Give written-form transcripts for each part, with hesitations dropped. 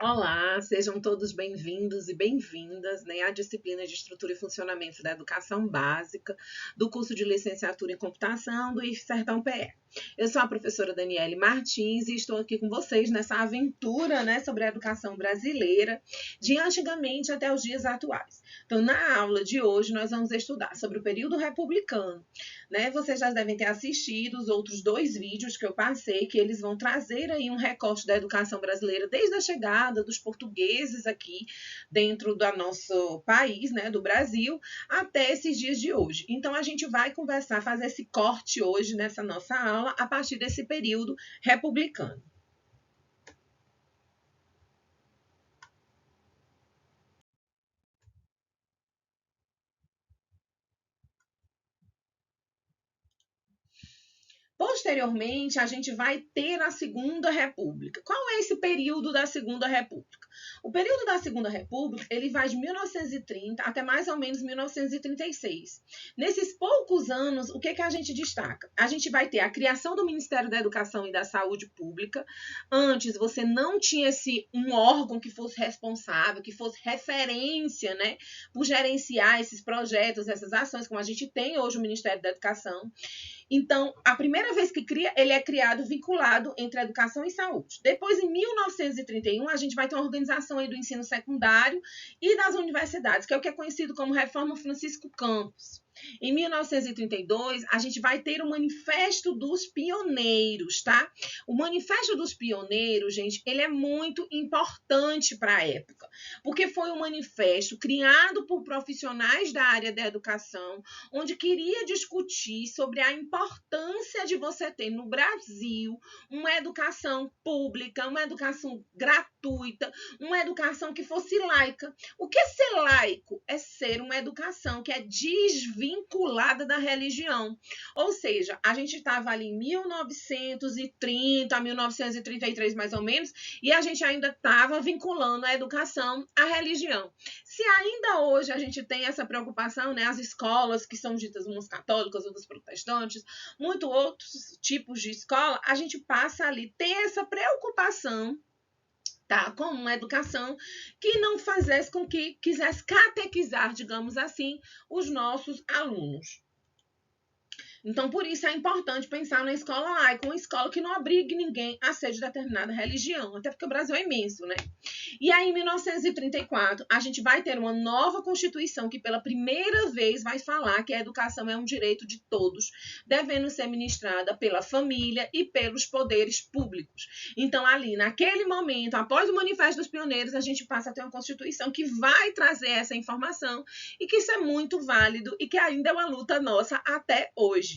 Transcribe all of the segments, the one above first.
Olá, sejam todos bem-vindos e bem-vindas, né, à disciplina de Estrutura e Funcionamento da Educação Básica, do curso de Licenciatura em Computação do IF Sertão PE. Eu sou a professora Daniele Martins e estou aqui com vocês nessa aventura, né, sobre a educação brasileira, de antigamente até os dias atuais. Então, na aula de hoje, nós vamos estudar sobre o período republicano, né? Vocês já devem ter assistido os outros dois vídeos que eu passei, que eles vão trazer aí um recorte da educação brasileira desde a chegada dos portugueses aqui dentro do nosso país, né, do Brasil, até esses dias de hoje. Então, a gente vai conversar, fazer esse corte hoje nessa nossa aula a partir desse período republicano. Posteriormente, a gente vai ter a Segunda República. Qual é esse período da Segunda República? O período da Segunda República, ele vai de 1930 até mais ou menos 1936. Nesses poucos anos, o que a gente destaca? A gente vai ter a criação do Ministério da Educação e da Saúde Pública. Antes, você não tinha um órgão que fosse responsável, que fosse referência, né, por gerenciar esses projetos, essas ações, como a gente tem hoje o Ministério da Educação. Então, a primeira vez que cria, ele é criado vinculado entre a educação e saúde. Depois, em 1931, a gente vai ter uma organização aí do ensino secundário e das universidades, que é o que é conhecido como Reforma Francisco Campos. Em 1932, a gente vai ter o Manifesto dos Pioneiros, tá? O Manifesto dos Pioneiros, gente, ele é muito importante para a época, porque foi um manifesto criado por profissionais da área da educação, onde queria discutir sobre a importância de você ter no Brasil uma educação pública, uma educação gratuita, uma educação que fosse laica. O que é ser laico? É ser uma educação que é desvinculada da religião. Ou seja, a gente estava ali em 1930, 1933 mais ou menos, e a gente ainda estava vinculando a educação à religião. Se ainda hoje a gente tem essa preocupação, né, as escolas que são ditas umas católicas, outras protestantes, muitos outros tipos de escola, a gente passa ali ter essa preocupação, tá, com uma educação que não fizesse com que quisesse catequizar, digamos assim, os nossos alunos. Então, por isso é importante pensar na escola laica, uma escola que não obrigue ninguém a ser de determinada religião, até porque o Brasil é imenso, né? E aí, em 1934, a gente vai ter uma nova Constituição que, pela primeira vez, vai falar que a educação é um direito de todos, devendo ser ministrada pela família e pelos poderes públicos. Então, ali, naquele momento, após o Manifesto dos Pioneiros, a gente passa a ter uma Constituição que vai trazer essa informação e que isso é muito válido e que ainda é uma luta nossa até hoje.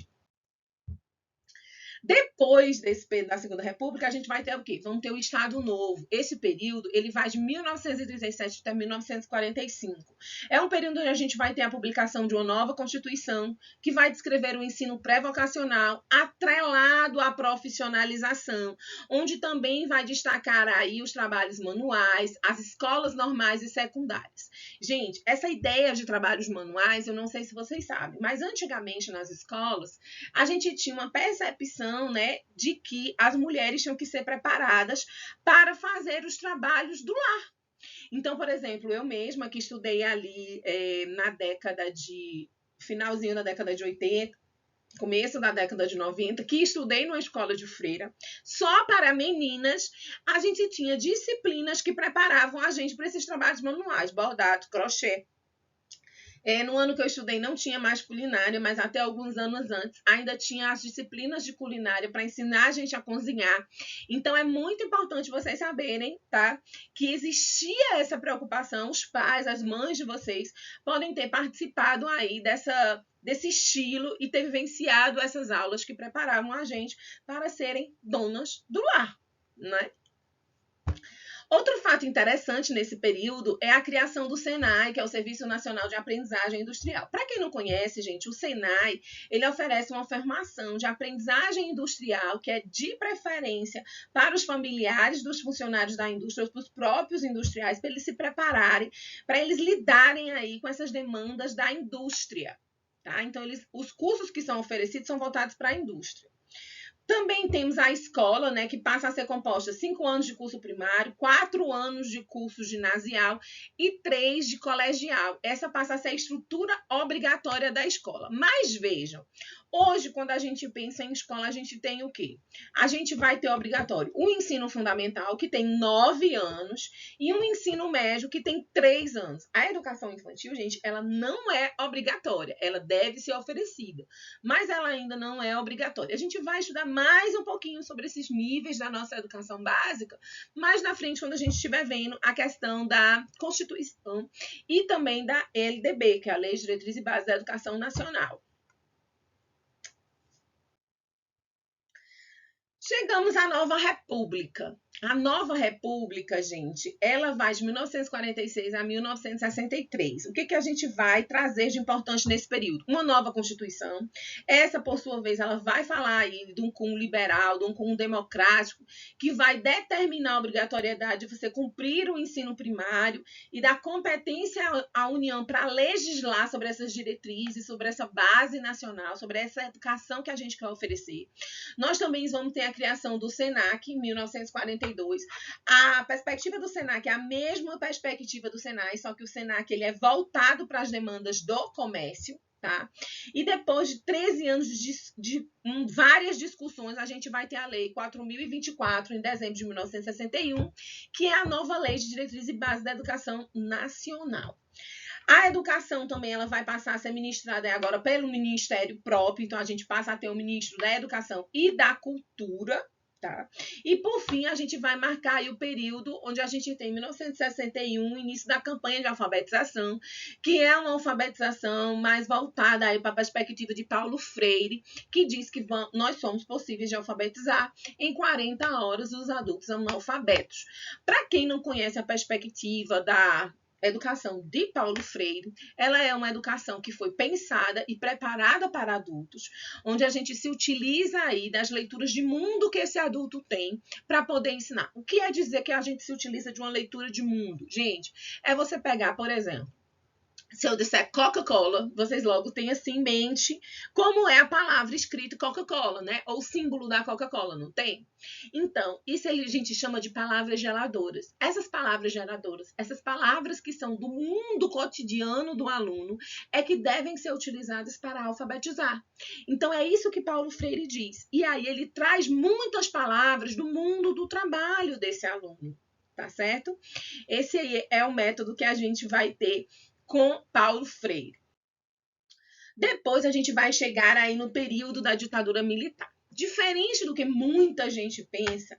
Depois da Segunda República, a gente vai ter o quê? Vamos ter o Estado Novo. Esse período, ele vai de 1937 até 1945. É um período onde a gente vai ter a publicação de uma nova Constituição, que vai descrever o ensino pré-vocacional atrelado à profissionalização, onde também vai destacar aí os trabalhos manuais, as escolas normais e secundárias. Gente, essa ideia de trabalhos manuais, eu não sei se vocês sabem, mas antigamente nas escolas, a gente tinha uma percepção, né, de que as mulheres tinham que ser preparadas para fazer os trabalhos do lar. Então, por exemplo, eu mesma que estudei ali na década de finalzinho da década de 80, começo da década de 90, que estudei numa escola de freira, só para meninas, a gente tinha disciplinas que preparavam a gente para esses trabalhos manuais, bordado, crochê. No ano que eu estudei não tinha mais culinária, mas até alguns anos antes ainda tinha as disciplinas de culinária para ensinar a gente a cozinhar. Então é muito importante vocês saberem, tá? Que existia essa preocupação, os pais, as mães de vocês podem ter participado aí desse estilo e ter vivenciado essas aulas que preparavam a gente para serem donas do lar, né? Outro fato interessante nesse período é a criação do SENAI, que é o Serviço Nacional de Aprendizagem Industrial. Para quem não conhece, gente, o SENAI, ele oferece uma formação de aprendizagem industrial que é de preferência para os familiares dos funcionários da indústria, para os próprios industriais, para eles se prepararem, para eles lidarem aí com essas demandas da indústria. Tá? Então, os cursos que são oferecidos são voltados para a indústria. Também temos a escola, né, que passa a ser composta 5 anos de curso primário, 4 anos de curso ginasial e 3 de colegial. Essa passa a ser a estrutura obrigatória da escola. Mas vejam, hoje, quando a gente pensa em escola, a gente tem o quê? A gente vai ter obrigatório o ensino fundamental, que tem 9 anos, e um ensino médio, que tem 3 anos. A educação infantil, gente, ela não é obrigatória, ela deve ser oferecida, mas ela ainda não é obrigatória. A gente vai estudar mais um pouquinho sobre esses níveis da nossa educação básica, mais na frente, quando a gente estiver vendo a questão da Constituição e também da LDB, que é a Lei de Diretriz e Base da Educação Nacional. Chegamos à Nova República. A Nova República, gente, ela vai de 1946 a 1963. O que a gente vai trazer de importante nesse período? Uma nova Constituição. Essa, por sua vez, ela vai falar aí de um cunho liberal, de um cunho democrático, que vai determinar a obrigatoriedade de você cumprir o ensino primário e dar competência à União para legislar sobre essas diretrizes, sobre essa base nacional, sobre essa educação que a gente quer oferecer. Nós também vamos ter a criação do SENAC em 1942. A perspectiva do SENAC é a mesma perspectiva do SENAI, só que o SENAC ele é voltado para as demandas do comércio. Tá? E depois de 13 anos de várias discussões, a gente vai ter a Lei 4.024, em dezembro de 1961, que é a nova Lei de Diretriz e Base da Educação Nacional. A educação também ela vai passar a ser ministrada agora pelo Ministério próprio, então a gente passa a ter o Ministro da Educação e da Cultura. Tá? E, por fim, a gente vai marcar aí o período onde a gente tem 1961, início da campanha de alfabetização, que é uma alfabetização mais voltada aí para a perspectiva de Paulo Freire, que diz que nós somos possíveis de alfabetizar em 40 horas os adultos analfabetos. Para quem não conhece a perspectiva da educação de Paulo Freire, ela é uma educação que foi pensada e preparada para adultos, onde a gente se utiliza aí das leituras de mundo que esse adulto tem para poder ensinar. O que é dizer que a gente se utiliza de uma leitura de mundo? Gente, é você pegar, por exemplo, se eu disser Coca-Cola, vocês logo têm assim em mente como é a palavra escrita Coca-Cola, né? Ou o símbolo da Coca-Cola, não tem? Então, isso a gente chama de palavras geradoras. Essas palavras geradoras, essas palavras que são do mundo cotidiano do aluno, é que devem ser utilizadas para alfabetizar. Então, é isso que Paulo Freire diz. E aí ele traz muitas palavras do mundo do trabalho desse aluno, tá certo? Esse aí é o método que a gente vai ter com Paulo Freire. Depois a gente vai chegar aí no período da ditadura militar. Diferente do que muita gente pensa,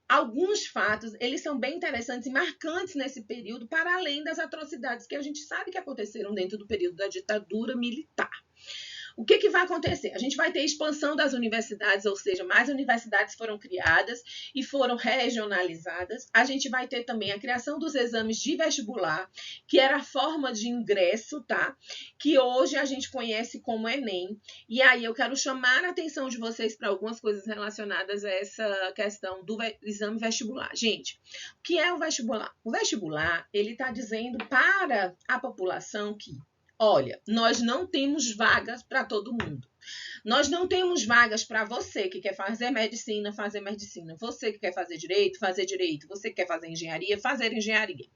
alguns fatos, eles são bem interessantes e marcantes nesse período, para além das atrocidades que a gente sabe que aconteceram dentro do período da ditadura militar. O que vai acontecer? A gente vai ter expansão das universidades, ou seja, mais universidades foram criadas e foram regionalizadas. A gente vai ter também a criação dos exames de vestibular, que era a forma de ingresso, tá? Que hoje a gente conhece como Enem. E aí eu quero chamar a atenção de vocês para algumas coisas relacionadas a essa questão do exame vestibular. Gente, o que é o vestibular? O vestibular, ele está dizendo para a população que olha, nós não temos vagas para todo mundo. Nós não temos vagas para você que quer fazer medicina, fazer medicina. Você que quer fazer direito, fazer direito. Você que quer fazer engenharia, fazer engenharia.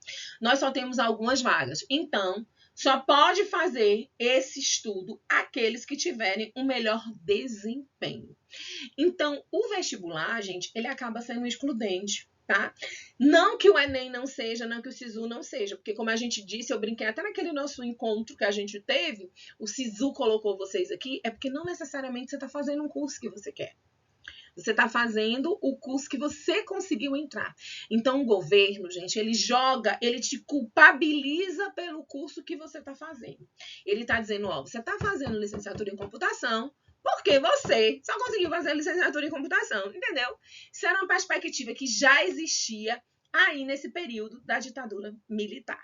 Nós só temos algumas vagas. Então, só pode fazer esse estudo aqueles que tiverem um melhor desempenho. Então, o vestibular, gente, ele acaba sendo excludente. Tá? Não que o Enem não seja, não que o SISU não seja, porque como a gente disse, eu brinquei até naquele nosso encontro que a gente teve, o SISU colocou vocês aqui, é porque não necessariamente você está fazendo um curso que você quer. Você está fazendo o curso que você conseguiu entrar. Então, o governo, gente, ele te culpabiliza pelo curso que você está fazendo. Ele está dizendo, ó, você está fazendo licenciatura em computação, porque você só conseguiu fazer licenciatura em computação, entendeu? Isso era uma perspectiva que já existia aí nesse período da ditadura militar.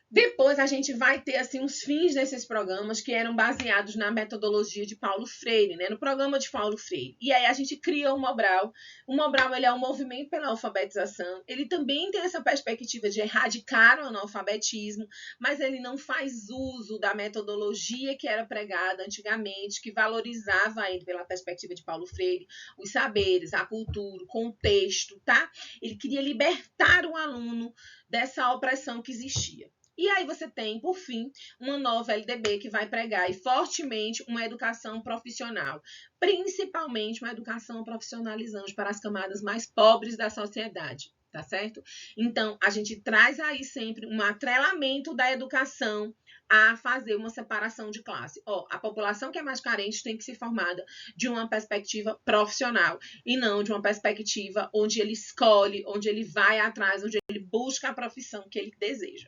Depois a gente vai ter assim os fins desses programas que eram baseados na metodologia de Paulo Freire, né? No programa de Paulo Freire. E aí a gente cria o Mobral. O Mobral ele é um movimento pela alfabetização. Ele também tem essa perspectiva de erradicar o analfabetismo, mas ele não faz uso da metodologia que era pregada antigamente, que valorizava ele pela perspectiva de Paulo Freire, os saberes, a cultura, o contexto, tá? Ele queria libertar o aluno dessa opressão que existia. E aí você tem, por fim, uma nova LDB que vai pregar e fortemente uma educação profissional, principalmente uma educação profissionalizante para as camadas mais pobres da sociedade, tá certo? Então, a gente traz aí sempre um atrelamento da educação a fazer uma separação de classe. A população que é mais carente tem que ser formada de uma perspectiva profissional e não de uma perspectiva onde ele escolhe, onde ele vai atrás, onde ele busca a profissão que ele deseja.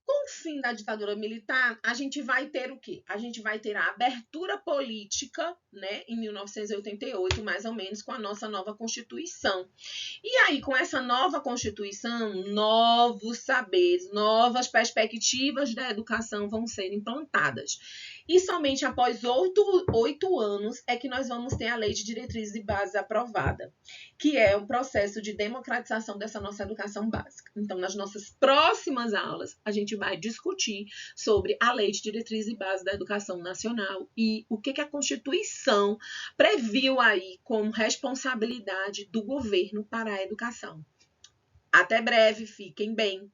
Com o fim da ditadura militar, a gente vai ter o quê? A gente vai ter a abertura política, né, em 1988, mais ou menos, com a nossa nova Constituição. E aí, com essa nova Constituição, novos saberes, novas perspectivas da educação vão ser implantadas. E somente após 8 anos é que nós vamos ter a Lei de Diretrizes e Bases aprovada, que é um processo de democratização dessa nossa educação básica. Então, nas nossas próximas aulas, a gente vai discutir sobre a Lei de Diretrizes e Bases da Educação Nacional e o que a Constituição previu aí como responsabilidade do governo para a educação. Até breve, fiquem bem.